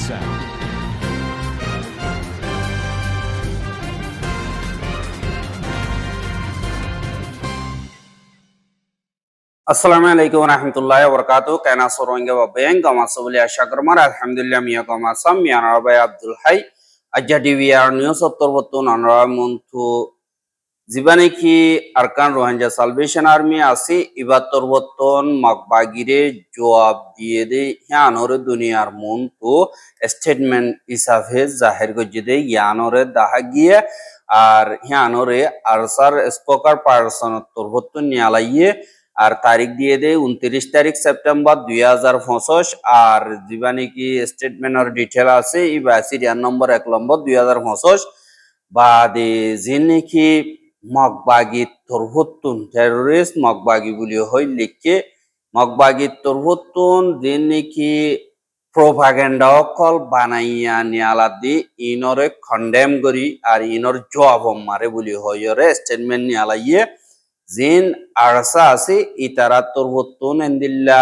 sound. Assalamualaikum warahmatullahi wabarakatuh. Kana soronga babeng kama sobuli ashakarmar alhamdulillah miya kama sam miya Rabai Abdul Hai ajadi wir news ottorbotun anra muntu জীবনে কি Arkan Rohingya salvation army আছে ইবাত্তর বর্তন মকবাগিরে জবাব দিয়ে দে ইয়ানোরে দুনিয়ার মন তো statement হিসাবে জাহির করে দে ইয়ানোরে দাহা গিয়ে আর ইয়ানোরে আরসার স্পোকার পারসন তরবর্তন নিয়ালাইয়ে আর তারিখ দিয়ে দে 29 তারিখ সেপ্টেম্বর 2025 আর জীবনে কি স্টেটমেন্টের ডিটেইল আছে ইবা সিরিয়াল নম্বর 1 নম্বর 2025 বাদে যিনি কি মকবাগি তরবর্তন টেররিস্ট মকবাগি বলি হই লিখে মকবাগি তরবর্তন যিনি কি প্রোপাগান্ডা অকল বানাইয়া নিয়ালা দি ইনরে কন্ডেম করি আর ইনর জবাব মারে বলি হইরে স্টেটমেন্ট নিয়ালাইয়ে জিন আরসা আছে ইতারা তরবর্তন এন্দিল্লা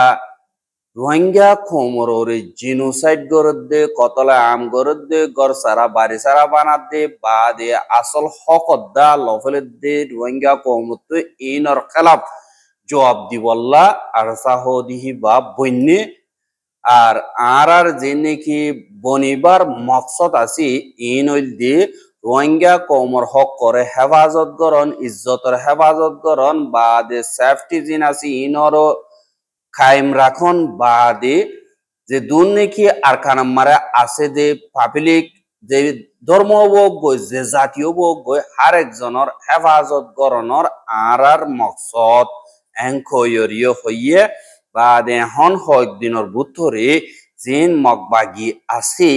রোহিঙ্গা খোমরে জিনোসাইড গরদে কতলা আম গরদে গর সারা বাড়ি সারা বানাদে বাদে আসল হকদা লফলেদে রোহিঙ্গা কমত ইনর খেলাফ জবাব দিবল্লা আরসা হদিহি বা বন্যে আর যে নাকি বনিবার মকসদ আছে ইন হইল দি রোহিঙ্গা কমর হক করে হেফাজত গরন ইজ্জতর হেফাজত গরন বাদে সেফটি জিন আছে ইনরও কায়েম রাখন বাদে যে দুর্নীতি আর কানামারে আছে যে পাবলিক যে ধর্ম বোক গই যে জাতীয় বোক গই হার একজনের হেফাজত গরণর আর মকসদ এংকয়রিয় হইয়ে বাদে হন কয়েকদিনের ভিতরে জিন মকবাগি আছে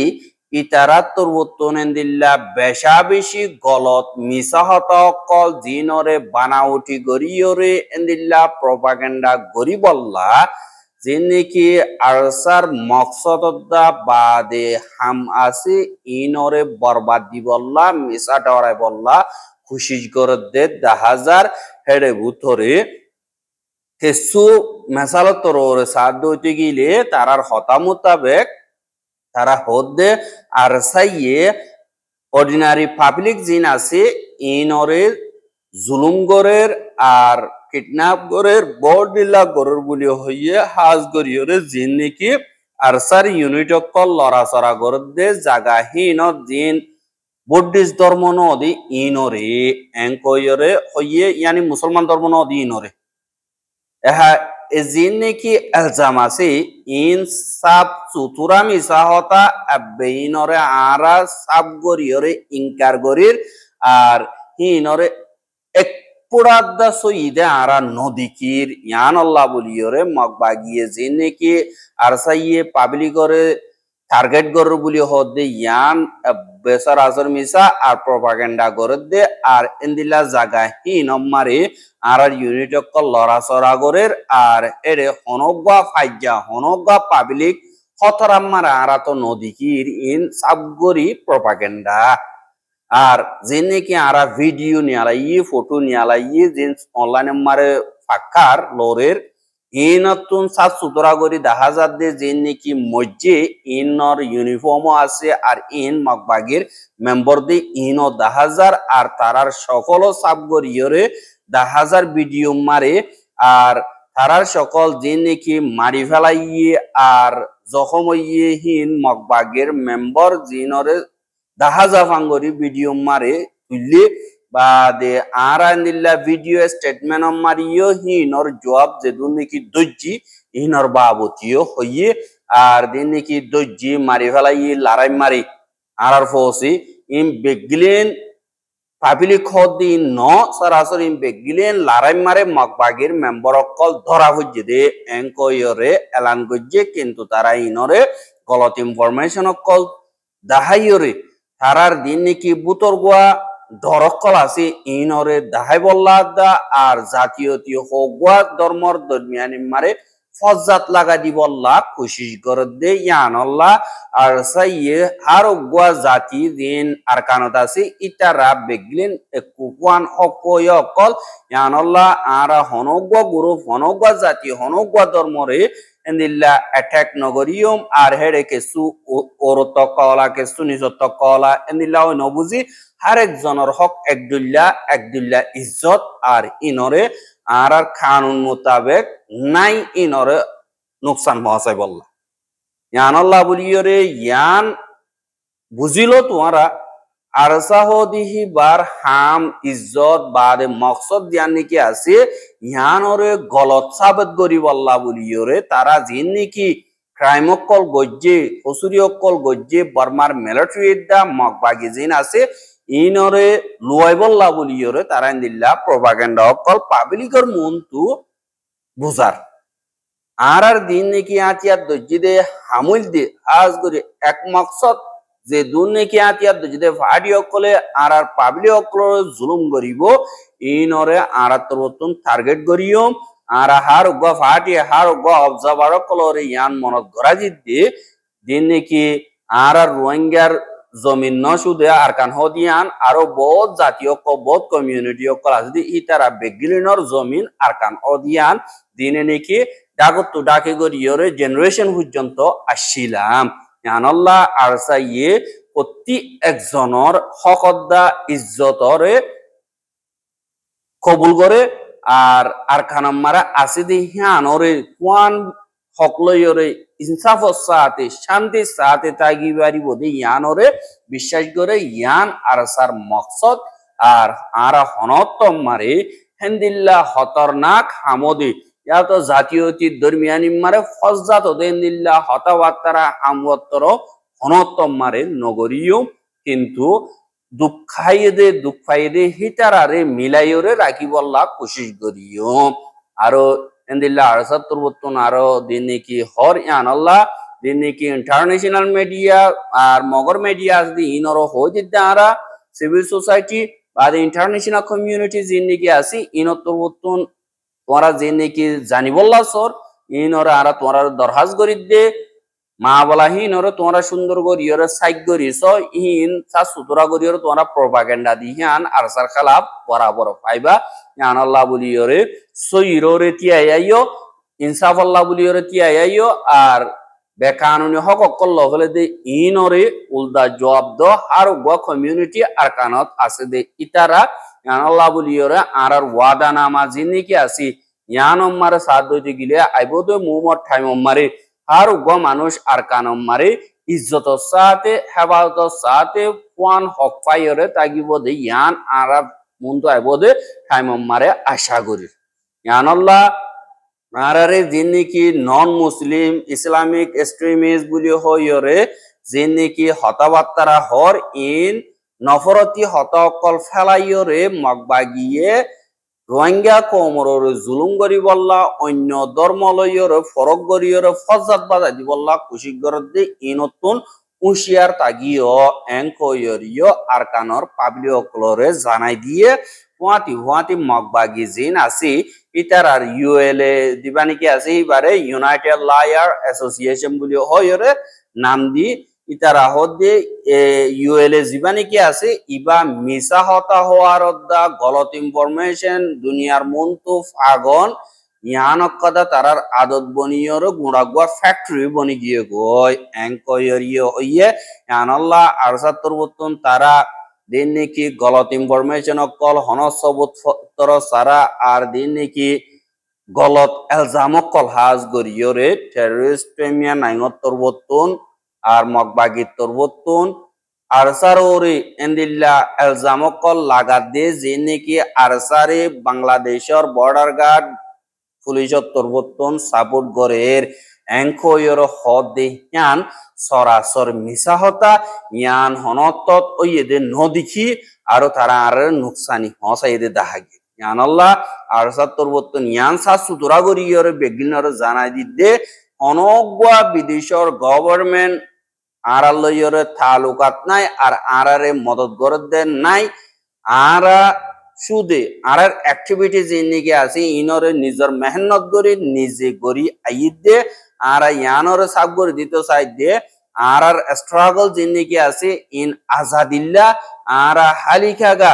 ইতারা তরবর্তন দিল্লা বেশা বেশি গলত মিসাহত কল জিনরে বানাউটি গরিয়রে এন্দিল্লা প্রপাগান্ডা গরি বল্লা যে নাকি আরসার মকসদা বাদে হাম আছে ইনরে বরবাদ দি বল্লা মিসা ডরাই বল্লা খুশি করে দে 10,000 হেডে ভিতরে কিছু মেসালত তোর সাধ্য হইতে গিলে তারার হতা মোতাবেক তারা হদ্দে আর সাইয়ে অর্ডিনারি পাবলিক জিন আছে ইনরে জুলুম গরের আর কিডন্যাপ গরের বড়দিল্লা গরের বলি হইয়ে হাজ গরিয়রে জিন নাকি আরসার ইউনিট অকল লড়াচড়া গরের দে জাগাহীন জিন বুদ্ধিস্ট ধর্ম নদী ইনরে এঙ্কয়রে হইয়ে ইয়ানি মুসলমান ধর্ম নদী ইনরে এহা জিন নাকি এলজাম আছে in sub Chatura Misa Hota আবেইনরে Ara sub গরিয়রে incur গরির আর হিনরে এক পুরাদা সইদে আরা নদীকির ইয়ান আল্লাহ বলিয়রে মকবাগিয়ে জিন নাকি আর সাইয়ে পাবলিকরে টার্গেট গরর বলি হদে ইয়ান বেসার আসর মিসা আর প্রপাগান্ডা গরর দে আর এন্দিলা জায়গা হিন মারে আর ইউনিট অকল লড়াচড়া গরের আর এরে হনগা ফাইজা হনগা পাবলিক হতরাম মারা আরা তো নদীকির ইন সাবগরি প্রপাগান্ডা আর যে নাকি আরা ভিডিও নিয়ালাই ফটো নিয়ালাই যে অনলাইনে মারে ফাঁকার লোরের ইনতুন সাত সুতরা করি 10,000 দে যে নাকি মজ্জে ইনর ইউনিফর্মও আছে আর ইন মকবাগির মেম্বার দে ইনও 10,000 আর তারার সকল সাবগরিয়রে 10,000 ভিডিও মারে আর তারার সকল যে নাকি মারি ফেলাইয়ে আর জখম হইয়ে হিন মকবাগের মেম্বার জিনরে 10,000 ফাঙ্গরি ভিডিও মারে তুললে বাদে আর আন্দিল্লা ভিডিও স্টেটমেন্ট মারিও হিনর জবাব যে নাকি দজ্জি হিনর বাবতিও হইয়ে আর দিন নাকি দজ্জি মারি ফেলাই লড়াই মারি আর ফসি ইম বেগলেন পাবলিক খদি ন সরাসরি বেগলেন লড়াই মারে মকবাগের মেম্বার অকল ধরা হইছে দে এঙ্কয়রে এলান গজ্জে কিন্তু তারা ইনরে গলত ইনফরমেশন অকল দাহাইরে তারার দিন নাকি বুতর গোয়া ধরকল আছে ইনরে দাহাই বল্লা দা আর জাতীয়তীয় হগুয়া ধর্মর দরমিয়ানি মারে ফজ্জাত লাগা দিবল্লা কোশিশ করে দে ইয়ানল্লাহ আর সাইয়ে আর গোয়া জাতি দিন আর কানত আছে ইতারা বেগলিন কুকুয়ান অকয় অকল ইয়ানল্লাহ আর হনগোয়া গ্রুপ হনগোয়া জাতি হনগোয়া ধর্মরে এন্দিল্লা অ্যাটাক নগরিয়ম আর হেডে কেসু ওরত কলা কেসু নিজত কলা এন্দিল্লা ওই নবুজি আর একজনের হক একদুল্লা ইজ্জত আর ইনরে আর কানুন মোতাবেক নাই ইনরে নুকসান পৌঁছাই বললা ইয়ান আল্লাহ বলিয়রে ইয়ান বুঝিল তোমারা আর সাহদিহি বার হাম ইজ্জত বাদে মকসদ দিয়ান নাকি আছে ইয়ানরে গলত সাবেত গরিব আল্লাহ বলিয়রে তারা জিন নাকি ক্রাইম অকল গজ্জে অসুরি অকল গজ্জে বর্মার মিলিটারি দা মকবাগি জিন আছে ইনরে লুয়াই বল্লা বলিয়রে তারা দিল্লা প্রপাগান্ডা অকল পাবলিকর মনতু বুঝার আর দিন নাকি আতিয়ার দজ্জিদে হামুল দে আজ করে এক মকসদ যে দুন নাকি আতিয়ার দজ্জিদে ফাড়ি অকলে আর পাবলিক অকল জুলুম করিব ইনরে আর তরতন টার্গেট করিও আর হার গো ফাটি হার গো অবজার্ভার অকলরে ইয়ান মনত গড়া দিতে দিন নাকি আর রোহিঙ্গার জমিন ন শুধু আর কান হদিয়ান আরো বহুত জাতীয় বহুত কমিউনিটি অকল আছে ইতারা বেগিলিনর জমিন আর কান হদিয়ান দিনে নাকি ডাকতো ডাকে গরিয়রে জেনারেশন পর্যন্ত আসছিলাম আল্লাহ আর চাইয়ে প্রতি একজনের হকদ্দা ইজ্জতরে কবুল করে আর খানাম্মারা আছে দি হিয়ানরে কোয়ান হকলয়রে ইনসাফর সাথে শান্তির সাথে তাগিবারি বোধে ইয়ানরে বিশ্বাস করে ইয়ান আর সার মকসদ আর হনত্তম মারে হেন্দিল্লা হতরনাক হামদে ইয়া তো জাতীয়তি দরমিয়ানি মারে ফজ্জাত দেন্দিল্লা হতাবাত্তারা হামওয়াত্তর হনত্তম মারে নগরীয় কিন্তু দুঃখাইদে হিতারারে মিলাইরে রাখিবল্লা কোশিশ করিও আরো এন্দিল্লা আরসাত তুরবতন আরো দিন কি হর ইয়ান আল্লাহ দিন কি ইন্টারন্যাশনাল মিডিয়া আর মগর মিডিয়া আসদি ইনরো হইদিদ্দা আরা সিভিল সোসাইটি বা ইন্টারন্যাশনাল কমিউনিটি জিন কি আসি ইনর তুরবতন তোমরা জিন কি জানিবল্লা সর ইনর আরা তোমরা দরহাজ করি দে মা বলা হিনরে তোমরা সুন্দর করিয়রে সাইক করিস ইন সা সুতরা করিয়রে তোমরা প্রপাগান্ডা দিহান আর সার খালাফ বরাবর পাইবা ইয়ান আল্লাহ বলিয়রে সইররে তিয়াইও ইনসাফ আল্লাহ বলিয়রে তিয়াইও আর বেকানুনি হক অকল হলে দে ইনরে উলদা জবাব দ আর গো কমিউনিটি আর কানত আছে দে ইতারা ইয়ান আল্লাহ বলিয়রে আর ওয়াদা নামা জিনি কি আসি ইয়ান মারে সাথ দইতে গিলে আইবো তো মুমর টাইম মারে আর গো মানুষ আর কানম মারে ইজ্জতর সাথে হেফাজতর সাথে কোয়ান হক পাইরে তাগিব দে ইয়ান আর মুন্তো আইব দে টাইম মারে আশা করি ইয়ান আল্লাহ আরে জিন নাকি নন মুসলিম ইসলামিক এক্সট্রিমিস্ট বলি হইরে জিন নাকি হতাবাত্তারা হর ইন নফরতি হতকল ফেলাইরে মগবাগিয়ে রোহিঙ্গা কমররে জুলুম করি বললা অন্য ধর্ম লইয়রে ফরক করিয়রে ফজ্জাত বাজাই দি বললা কুশিক গরদে ইনতুন উশিয়ার তাগিও এংকয়রিও আরকানর পাবলিক অকলরে জানাই দিয়ে হুয়াতি মগবাগি জিন আছে ইতার আর ইউএলএ দিবানি কি আছে এবারে ইউনাইটেড লয়ার অ্যাসোসিয়েশন বলি হয়রে নাম দি ইতারা হদে ইউএলএ জীবানি কি আছে ইবা মিসা হতা হওয়ার দা গলত ইনফরমেশন দুনিয়ার মন্তু ফাগন ইয়ানকদা তারার আদত বনিয়র গুড়াগুয়া ফ্যাক্টরি বনি গিয়ে গয় এংকয়রিও হইয়ে ইয়ানাল্লাহ আরসাত তরবতন তারা দিন নাকি গলত ইনফরমেশন অকল হনসবুত্তর সারা আর দিন নাকি গলত এলজাম অকল হাজ গরিয়রে টেররিস্ট প্রেমিয়া নাইনত তরবতন আর মগবাগি তরবতন আরসার ওরে এন্দিল্লা এলজাম অকল লাগা দে যে নাকি আরসারে বাংলাদেশের বর্ডার গার্ড পুলিশত তরবতন সাপোর্ট গরের এংকয়র হদ দে ইয়ান সরাসর মিশা হতা ইয়ান হনতত ওইদে নদিখি আরো তারা আর নুকসানি হসাইদে দাহাগে ইয়ান আল্লাহ আরসাত তরবতন ইয়ান সা সুতরা গরিয়র বেগিনর জানাই দিদে অনগা বিদেশর গভর্নমেন্ট আর লইয়রে তালুকাত নাই আর আরারে মদত গরদ দেন নাই আরা সুদে আর অ্যাক্টিভিটি জিনিকে আছে ইনরে নিজের মেহনত করি নিজে করি আইদ দে আর ইয়ানরে সাব করে দিতে চাই দে আর স্ট্রাগল জিনিকে আছে ইন আজাদিল্লা আর হালিকাগা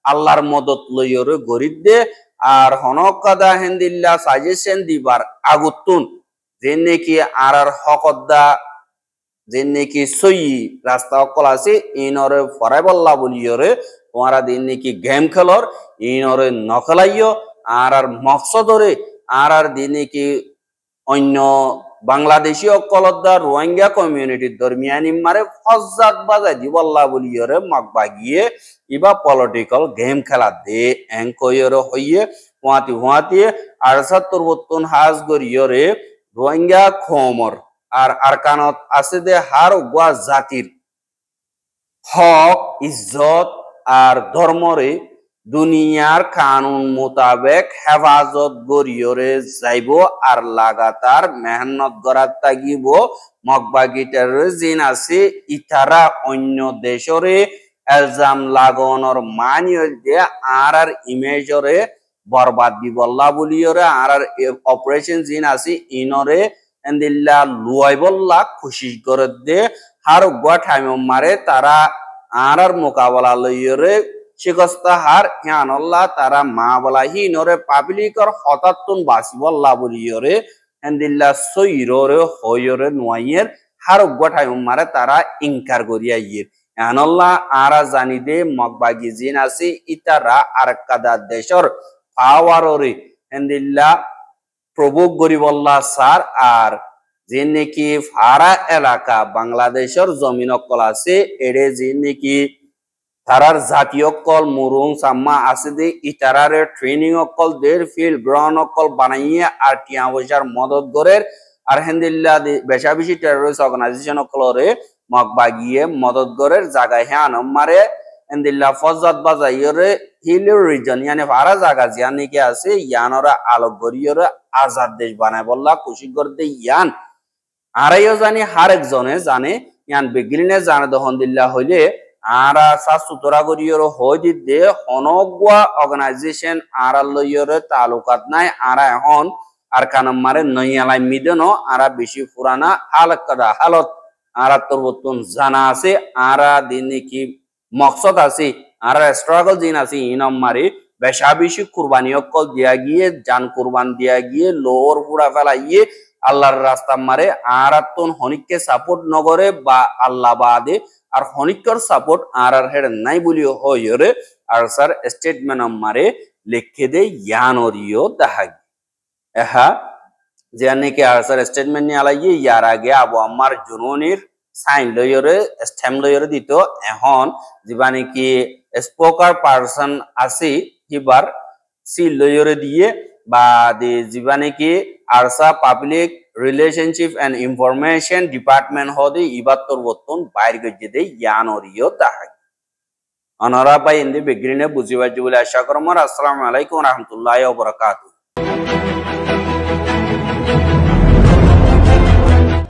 আল্লাহর মদত লইয়রে গরিব দে আর হনকাদা হেন্দিল্লা সাজেশন দিবার আগুতুন যে নাকি আর হকদা যে নাকি সই রাস্তা অকল আছে ইনরে ফরাইবল্লা বলিয়রে তোমারা দিন নাকি গেম খেলর ইনরে নখলাইও আর মকসদরে আর দিন নাকি অন্য বাংলাদেশি অকলদা রোহিঙ্গা কমিউনিটির দরমিয়ানি মারে ফজ্জাক বাজাই দিবল্লা বলিয়রে মগবাগিয়ে ইবা পলিটিক্যাল গেম খেলা দে এঙ্কয়রে হইয়ে হুয়াতি 78 হাজ গরিয়রে রোহিঙ্গা খমর আর আরকানত আছে দে হার গোয়া জাতির হক ইজ্জত আর ধর্মরে দুনিয়ার কানুন মোতাবেক হেফাজত গরিয়রে যাইব আর লাগাতার মেহনত করার তাগিব মগবাগিটার জিন আছে ইতারা অন্য দেশরে এলজাম লাগানোর মানিয়ল দিয়ে আর ইমেজরে বরবাদ দিবল্লা বলিয়রে আর অপারেশন জিন আছে ইনরে এন্দিল্লা লুয়াইবল্লা খুশি করে দে হার গোয়া ঠাইম মারে তারা আর মোকাবেলা লইয়রে শিকস্তা হার হিয়ানল্লাহ তারা মা বলা হিনরে পাবলিকর হতাত্তুন বাসিবল্লা বলিয়রে এন্দিল্লা সইররে হইরে নোয়াইয়ের হার গোয়া ঠাইম মারে তারা ইনকার করিয়া ইয়ের হিয়ানল্লাহ আরা জানি দে মগবাগি জিন আছে ইতারা আর কাদা দেশর পাওয়াররে এন্দিল্লা প্রভোগ গরিবল্লা সার আর যে নাকি ফারা এলাকা বাংলাদেশের জমিন অকল আছে এড়ে যে নাকি তারার জাতীয় কল মুরুং সাম্মা আছে দে ইতারারে ট্রেনিং অকল দের ফিল্ড গ্রাউন্ড অকল বানাইয়ে আর টিয়া পয়সার মদত গরের আর হেন্দিল্লা বেশা বেশি টেররিস্ট অর্গানাইজেশন অকলরে মগবাগিয়ে মদত গরের জায়গায় হ্যাঁ মারে এন্দিল্লা ফজাত বাজাইরে হিলের রিজন ইয়ানি ফারা জায়গা জিয়ানি কে আছে ইয়ানরা আলোক গরিয়রে আজাদ দেশ বানায় বললা খুশি করতে ইয়ান আরাইও জানি হার একজনে জানে ইয়ান বেগিলিনে জানে দহন দিল্লা হইলে আরা সাসুতরা গরিয়র হই দিতে অনগোয়া অর্গানাইজেশন আরা লইয়রে তালুকাত নাই আরা এখন আর কানম মারে নইয়ালাই মিদনো আরা বেশি পুরানা হালকাদা হালত আরা তরবতুন জানা আছে আরা দিনে কি মকসদ আছে আর স্ট্রাগল জিন আছে ইনম মারি বেশা বেশি কুরবানি অকল দিয়া গিয়ে জান কুরবান দিয়া গিয়ে লোর পুরা ফেলাইয়ে আল্লাহর রাস্তা মারে আর আত্মন হনিককে সাপোর্ট নগরে বা আল্লাহ বাদে আর হনিকর সাপোর্ট আর হেড নাই বলিও হইরে আর স্যার স্টেটমেন্ট মারে লিখে দে ইয়ানরিও দেখাই এহা যে নাকি আর স্যার স্টেটমেন্ট নিয়ে আলাইয়ে ইয়ার আগে আবু আম্মার জুনুনির সাইন লইরে স্ট্যাম্প লইরে দিত এখন যেবা নাকি স্পোকার পারসন আছে হিবার সি লইরে দিয়ে বা দি যেবা নাকি আরসা public relationship and information department হদে ইবাত্তর বর্তন বাইর গজে দে ইয়ানরিও দেখাই অনরা ভাই ইন্দি বেগরিনে বুঝিবাজি বলে আশা করম। আসসালামু আলাইকুম ওয়া রাহমাতুল্লাহি ওয়া বারাকাতুহু।